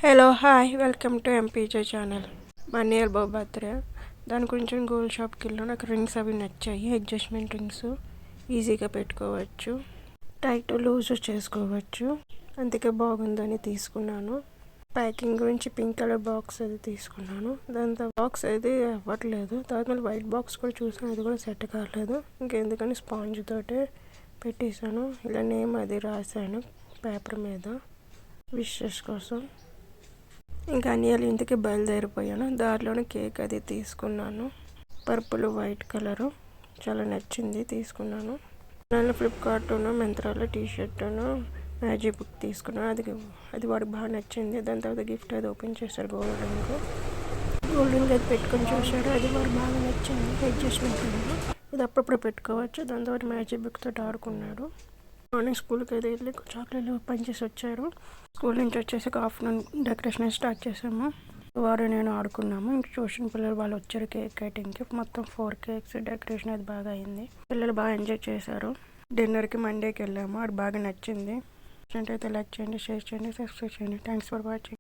Hello hi welcome to MPJ channel. మా near బాబు birthday, దాని గురించి గోల్డ్ షాప్కి వెళ్ళాను. నాకు రింగ్స్ అవి నచ్చాయి. అడ్జస్ట్మెంట్ రింగ్స్ ఈజీగా పెట్టుకోవచ్చు, టైట్ లూజ్ చేసుకోవచ్చు. అందుకే బాగుందని తీసుకున్నాను. ప్యాకింగ్ గురించి పింక్ కలర్ బాక్స్ అది తీసుకున్నాను. దాంతో బాక్స్ అయితే అవ్వట్లేదు. తర్వాత వైట్ బాక్స్ కూడా చూసాను, అది కూడా సెట్ కావట్లేదు. ఇంకెందుకని స్పాంజ్ తోటే పెట్టేశాను. ఇలా నేమ్ అది రాశాను పేపర్ మీద విషెస్ కోసం. ఇంకా అనియాలు ఇంటికి బయలుదేరిపోయాను. దారిలోనే కేక్ అది తీసుకున్నాను. పర్పుల్ వైట్ కలరు చాలా నచ్చింది, తీసుకున్నాను. నేను ఫ్లిప్కార్ట్ను మింత్రాలో టీషర్ట్ను మ్యాజిక్ బుక్ తీసుకున్నాను. అది వాడికి బాగా నచ్చింది. దాని తర్వాత గిఫ్ట్ అది ఓపెన్ చేశారు. గోల్డ్ రింగ్ అది పెట్టుకొని చూశారు. అది వాడికి బాగా నచ్చింది. అడ్జస్ట్మెంట్ ఇది అప్పుడప్పుడు పెట్టుకోవచ్చు. దాని తర్వాత మ్యాజిక్ బుక్ తోటి ఆడుకున్నాడు. మార్నింగ్ స్కూల్కి అయితే వెళ్ళి చాక్లెట్లు పనిచేసి వచ్చారు. స్కూల్ నుంచి వచ్చేసి ఆఫ్టర్నూన్ డెకరేషన్ స్టార్ట్ చేసాము. వారు నేను ఆడుకున్నాము. ఇంక ట్యూషన్ పిల్లలు వాళ్ళు వచ్చారు కేక్ కటింగ్కి. మొత్తం 4 కేక్స్ డెకరేషన్ అది బాగా అయింది. పిల్లలు బాగా ఎంజాయ్ చేశారు. డిన్నర్కి మండేకి వెళ్ళాము. అది బాగా నచ్చింది. అయితే లైక్ చేయండి, షేర్ చేయండి, సబ్స్క్రైబ్ చేయండి. Thanks for watching.